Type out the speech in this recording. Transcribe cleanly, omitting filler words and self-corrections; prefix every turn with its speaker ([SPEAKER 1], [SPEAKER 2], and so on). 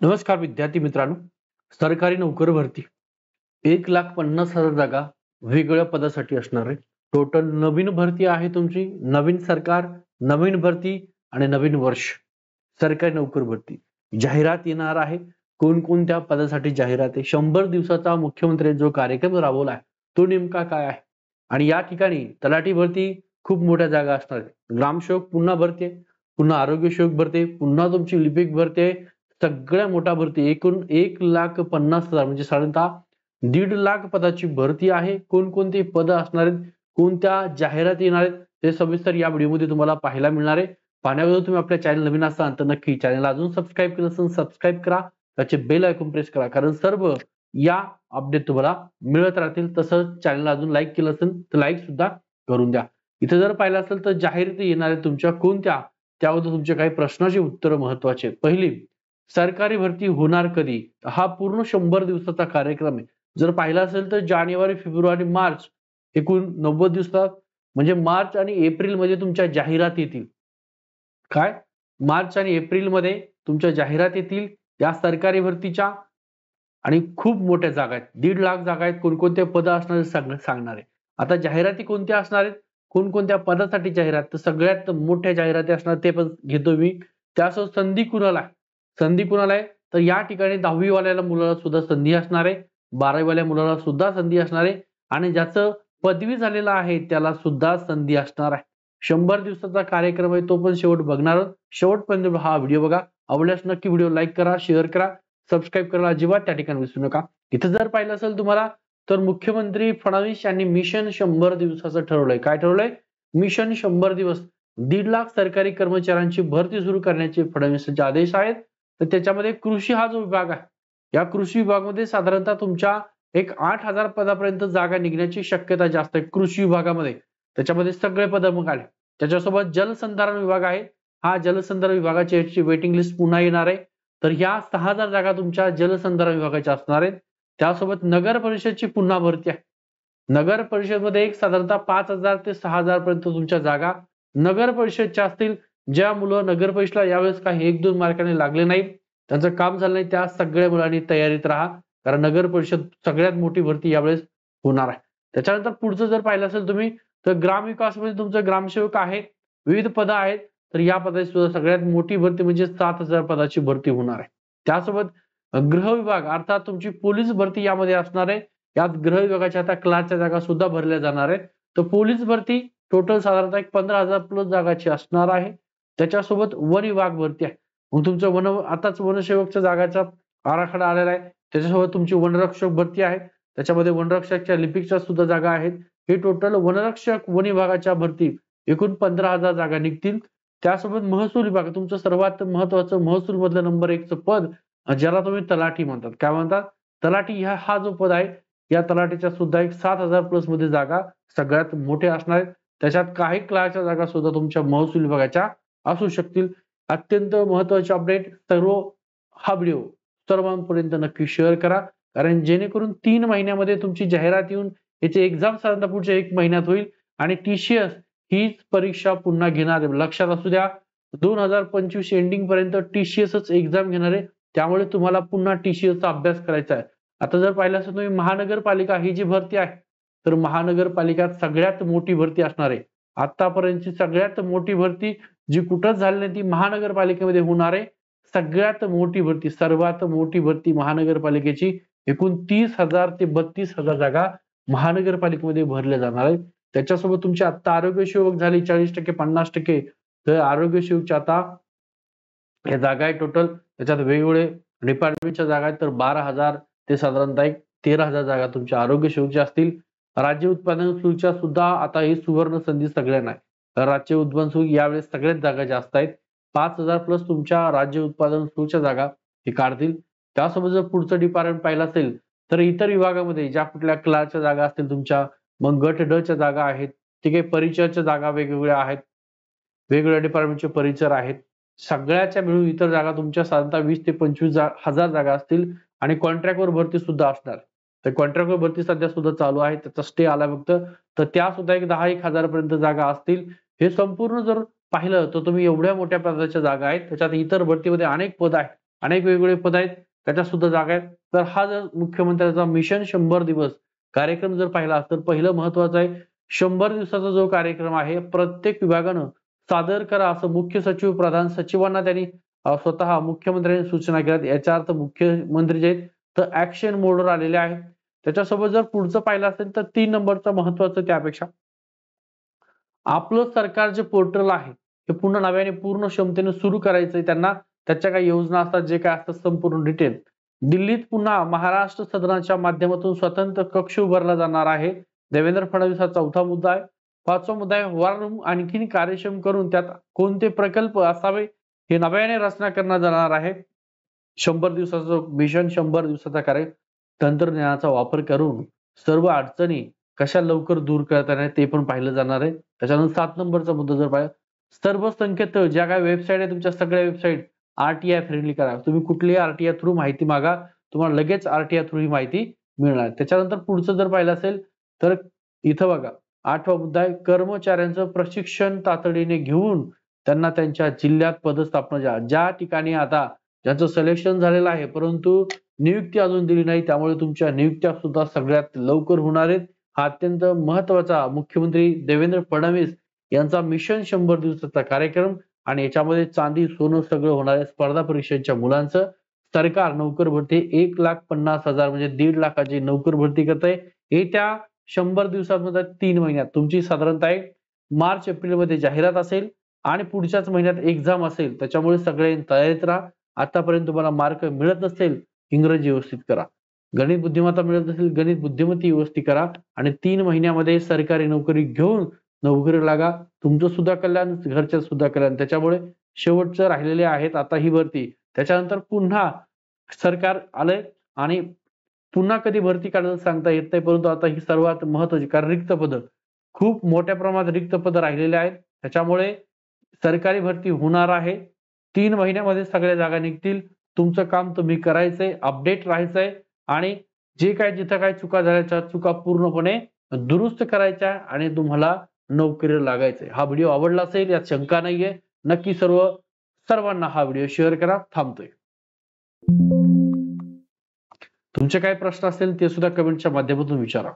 [SPEAKER 1] नमस्कार विद्यार्थी मित्रांनो. सरकारी नोकर भरती 1,50,000 जागा वेगवेगळ्या पदासाठी असणार आहे. टोटल नवीन भरती आहे तुमची. नवीन सरकार, नवीन भरती आणि नवीन वर्ष. सरकारी नोकर भरती जाहिरात येणार आहे. कोणकोणत्या पदासाठी जाहिरात आहे? 100 दिवसाचा मुख्यमंत्र्यांनी जो कार्यक्रम राबवला आहे तो नेमका काय आहे? आणि या ठिकाणी तलाठी भरती खूप मोठ्या जागा असणार आहे. ग्रामसेवक पुन्हा भरती आहे, पुन्हा आरोग्य सेवक भरती आहे, पुन्हा तुमची लिपिक भरती आहे. सगळ्या मोठा भरती एकूण 1,50,000 म्हणजे साधारणतः 1,50,000 पदाची भरती आहे. कोणकोणती पदं असणार आहेत, कोणत्या जाहिराती येणार आहेत, ते सविस्तर या व्हिडिओमध्ये तुम्हाला पाहायला मिळणार आहे. पाहण्याअगोदर तुम्ही आपल्या चॅनल नवीन असाल तर नक्की चॅनलला अजून सबस्क्राईब केलं असेल सबस्क्राईब करा. त्याचे बेल आयकॉन प्रेस करा, कारण सर्व या अपडेट तुम्हाला मिळत राहतील. तसंच चॅनलला अजून लाईक केलं असेल तर लाईक सुद्धा करून द्या. इथे जर पाहिलं असेल तर जाहिराती येणार आहेत तुमच्या कोणत्या, त्याबद्दल तुमचे काही प्रश्नाची उत्तरं महत्वाची आहेत. पहिली, सरकारी भरती होणार कधी? हा पूर्ण 100 दिवसाचा कार्यक्रम आहे. जर पाहिला असेल तर जानेवारी, फेब्रुवारी, मार्च एकूण 90 दिवसात म्हणजे मार्च आणि एप्रिल मध्ये तुमच्या जाहिरात येतील. काय? मार्च आणि एप्रिल मध्ये तुमच्या जाहिरात येतील या सरकारी भरतीच्या. आणि खूप मोठ्या जागा आहेत. 1,50,000 जागा आहेत. कोणकोणते पद असणार आहेत सांगणार आहे. आता जाहिराती कोणत्या असणार आहेत? कोणकोणत्या पदासाठी जाहिरात? तर सगळ्यात मोठ्या जाहिराती असणार ते पण घेतो मी. त्यासह संधी कुणाला आहे? संधी कुणाला आहे? तर या ठिकाणी 10वी वाल्याला मुलाला सुद्धा संधी असणार आहे. 12वी वाल्या मुलाला सुद्धा संधी असणार आहे आणि ज्याचं पदवी झालेलं आहे त्याला सुद्धा संधी असणार आहे. 100 दिवसाचा कार्यक्रम आहे तो पण शेवट बघणार आहोत. शेवटपर्यंत हा व्हिडिओ बघा. आवडल्यास नक्की व्हिडिओ लाईक करा, शेअर करा, सबस्क्राईब करायला अजिबात त्या ठिकाणी विसरू नका. इथं जर पाहिलं असेल तुम्हाला तर मुख्यमंत्री फडणवीस यांनी मिशन 100 दिवसाचं ठरवलंय. काय ठरवलंय? मिशन 100 दिवस. 1,50,000 सरकारी कर्मचाऱ्यांची भरती सुरू करण्याचे फडणवीसांचे आदेश आहेत. तर त्याच्यामध्ये कृषी हा जो विभाग आहे, या कृषी विभागामध्ये साधारणतः तुमच्या एक 8,000 पदापर्यंत जागा निघण्याची शक्यता जास्त आहे कृषी विभागामध्ये. त्याच्यामध्ये सगळे पद मग आले. त्याच्यासोबत जलसंधारण विभाग आहे. हा जलसंधारण विभागाची वेटिंग लिस्ट पुन्हा येणार आहे. तर ह्या 6,000 जागा तुमच्या जलसंधारण विभागाच्या असणार आहेत. त्यासोबत नगर परिषदची पुन्हा भरती आहे. नगर परिषदमध्ये एक साधारणतः 5,000 ते 6,000 पर्यंत तुमच्या जागा नगर परिषदच्या असतील. ज्या मुलं नगर परिषदला यावेळेस काही 1-2 मार्काने लागले नाहीत, त्यांचं काम झालं नाही, त्या सगळ्या मुलांनी तयारीत राहा. कारण नगर परिषद सगळ्यात मोठी भरती यावेळेस होणार आहे. त्याच्यानंतर पुढचं जर पाहिलं असेल तुम्ही तर ग्रामविकासमध्ये तुमचं ग्रामसेवक आहे. विविध पदं आहेत. तर या पदाची सुद्धा सगळ्यात मोठी भरती म्हणजे 7,000 पदाची भरती होणार आहे. त्यासोबत गृह विभाग अर्थात तुमची पोलीस भरती यामध्ये असणार आहे. यात गृह विभागाच्या आता क्लासच्या जागा सुद्धा भरल्या जाणार आहेत. तर पोलीस भरती टोटल साधारणतः 15,000 प्लस जागाची असणार आहे. त्याच्यासोबत वन विभाग भरती आहे. मग तुमचं आताच वनसेवकच्या जागाचा आराखडा आलेला आहे. त्याच्यासोबत तुमची वनरक्षक भरती आहे. त्याच्यामध्ये वनरक्षकच्या लिपिकच्या सुद्धा जागा आहेत. हे टोटल वनरक्षक वन विभागाच्या भरती एकूण 15,000 जागा निघतील. त्यासोबत महसूल विभाग तुमचं सर्वात महत्वाचं महसूल मधलं नंबर 1 चं पद, ज्याला तुम्ही तलाठी म्हणतात. काय म्हणतात? तलाठी हा जो पद आहे, या तलाठीच्या सुद्धा एक 7,000 प्लस मध्ये जागा सगळ्यात मोठ्या असणार आहेत. त्याच्यात काही क्लासच्या जागा सुद्धा तुमच्या महसूल विभागाच्या असू शकतील. अत्यंत महत्वाचे अपडेट. सर्व हा व्हिडिओ सर्वांपर्यंत नक्की शेअर करा, कारण जेणेकरून 3 महिन्यामध्ये तुमची जाहिरात येऊन याची एक्झाम साधारणतः पुढच्या 1 महिन्यात होईल आणि टीसीएस हीच परीक्षा पुन्हा घेणार आहे. लक्षात असू द्या, 2025 एंडिंग पर्यंत टीसीएसच एक्झाम घेणार आहे. त्यामुळे तुम्हाला पुन्हा टीसीएसचा अभ्यास करायचा आहे. आता जर पाहिलं असेल तुम्ही महानगरपालिका ही जी भरती आहे, तर महानगरपालिकात सगळ्यात मोठी भरती असणार आहे. आतापर्यंतची सगळ्यात मोठी भरती जी कुठंच झाली नाही ती महानगरपालिकेमध्ये होणार आहे. सगळ्यात मोठी भरती, सर्वात मोठी भरती महानगरपालिकेची एकूण 30,000 ते 32,000 जागा महानगरपालिकेमध्ये भरल्या जाणार आहेत. त्याच्यासोबत तुमची आता आरोग्य सेवक झाली 40% 50%. तर आरोग्य सेवकच्या आता या जागा आहे टोटल. त्याच्यात वेगवेगळे डिपार्टमेंटच्या जागा आहेत. तर 12,000 ते साधारणतः एक 13,000 जागा तुमच्या आरोग्य सेवकच्या असतील. राज्य उत्पादन शुल्कच्या सुद्धा आता ही सुवर्ण संधी सगळ्यांना आहे. तर राज्य उत्पादन शुल्क यावेळेस सगळ्यात जागा जास्त आहेत. 5,000 प्लस तुमच्या राज्य उत्पादन शुल्कच्या जागा हे काढतील. त्यासोबत जर पुढचं डिपार्टमेंट पाहिलं असेल तर इतर विभागामध्ये ज्या कुठल्या क्लासच्या जागा असतील तुमच्या, मग गट ड च्या जागा आहेत. ठीक आहे. परिचयाच्या जागा वेगवेगळ्या आहेत. वेगवेगळ्या डिपार्टमेंटचे परिचर आहेत. सगळ्याच्या मिळून इतर जागा तुमच्या साधारणतः 20 ते 25,000 जागा असतील आणि कॉन्ट्रॅक्टवर भरती सुद्धा असणार. तर कॉन्ट्रॅक्टवर भरती सध्या सुद्धा चालू आहे. त्याचा स्टे आला फक्त. तर त्या सुद्धा एक 10,000 पर्यंत जागा असतील. हे संपूर्ण जर पाहिलं तर तुम्ही एवढ्या मोठ्या पदाच्या जागा आहेत. त्याच्यात इतर भरतीमध्ये अनेक पद आहेत. अनेक वेगवेगळे पद आहेत, त्याच्या सुद्धा जागा आहेत. तर हा जर मुख्यमंत्र्यांचा मिशन 100 दिवस कार्यक्रम जर पाहिला तर पहिलं महत्वाचं आहे, 100 दिवसाचा जो कार्यक्रम आहे प्रत्येक विभागानं सादर करा असं मुख्य सचिव, प्रधान सचिवांना त्यांनी स्वतः मुख्यमंत्र्यांनी सूचना केल्यात. याचा अर्थ मुख्यमंत्री जे आहेत तर ऍक्शन मोडवर आलेले आहेत. त्याच्यासोबत जर पुढचं पाहिलं असेल तर 3 नंबरचं महत्वाचं त्यापेक्षा आपलं सरकार जे पोर्टल आहे ते पुन्हा नव्याने पूर्ण क्षमतेने सुरू करायचंय त्यांना. त्याच्या काही योजना असतात, जे काय असतात संपूर्ण डिटेल. दिल्लीत पुन्हा महाराष्ट्र सदनाच्या माध्यमातून स्वतंत्र कक्ष उभारला जाणार आहे. देवेंद्र फडणवीस हा 4था मुद्दा आहे. 5वा मुद्दा आहे वॉर रूम आणखीन कार्यक्षम करून त्यात कोणते प्रकल्प असावे हे नव्याने रचना करण्यात जाणार आहे. 100 दिवसाचं मिशन 100 दिवसाचा कार्य तंत्रज्ञानाचा वापर करून सर्व अडचणी कशा लवकर दूर करता येणार ते पण पाहिलं जाणार आहे. त्याच्यानंतर 7 नंबरचा मुद्दा जर पाहिला, सर्व संकेतस्थळ ज्या काही वेबसाईट आहे तुमच्या सगळ्या वेबसाईट आरटीआय फ्रेंडली करा. तुम्ही कुठलीही आरटीआय थ्रू माहिती मागा, तुम्हाला लगेच आरटीआय थ्रू ही माहिती मिळणार. त्याच्यानंतर पुढचं जर पाहिलं असेल तर इथं बघा 8वा मुद्दा आहे, कर्मचाऱ्यांचं प्रशिक्षण तातडीने घेऊन त्यांना त्यांच्या जिल्ह्यात पदस्थापना द्या. ज्या ठिकाणी आता ज्यांचं सिलेक्शन झालेलं आहे परंतु नियुक्ती अजून दिली नाही, त्यामुळे तुमच्या नियुक्त्या सुद्धा सगळ्यात लवकर होणार आहेत. हा अत्यंत महत्वाचा मुख्यमंत्री देवेंद्र फडणवीस यांचा मिशन 100 दिवसाचा कार्यक्रम आणि याच्यामध्ये चांदी सोनं सगळं होणार आहे. स्पर्धा परीक्षांच्या मुलांचं सरकार नोकर भरती 1,50,000 म्हणजे 1.5 लाखाची नोकर भरती करत आहे. येत्या 100 दिवसांमध्ये 3 महिन्यात तुमची साधारणतः मार्च एप्रिलमध्ये जाहिरात असेल आणि पुढच्याच महिन्यात एक्झाम असेल. त्याच्यामुळे सगळ्यांनी तयारीत राहा. आतापर्यंत तुम्हाला मार्क मिळत नसेल, इंग्रजी व्यवस्थित करा. गणित बुद्धिमत्ता मिळत नसेल, गणित बुद्धिमत्ता व्यवस्थित करा आणि 3 महिन्यामध्ये सरकारी नोकरी घेऊन नोकरी लागा. तुमचं सुद्धा कल्याण, घरचं सुद्धा कल्याण. त्याच्यामुळे शेवटचं राहिलेले आहेत आता ही भरती. त्याच्यानंतर पुन्हा सरकार आलंय आणि पुन्हा कधी भरती काढायला सांगता येत नाही, परंतु आता ही सर्वात महत्वाची कारण रिक्त पदं खूप मोठ्या प्रमाणात रिक्त पदं राहिलेली आहेत. त्याच्यामुळे सरकारी भरती होणार आहे. 3 महिन्यामध्ये सगळ्या जागा निघतील. तुमचं काम तुम्ही करायचंय, अपडेट राहायचंय आणि जे काही जिथं काही चुका झाल्या त्या चुका पूर्णपणे दुरुस्त करायच्या आणि तुम्हाला नोकरीला लागायचंय. हा व्हिडिओ आवडला असेल यात शंका नाहीये. नक्की सर्वांना हा व्हिडिओ शेअर करा. थांबतोय. तुमचे काही प्रश्न असतील ते सुद्धा कमेंटच्या माध्यमातून विचारा.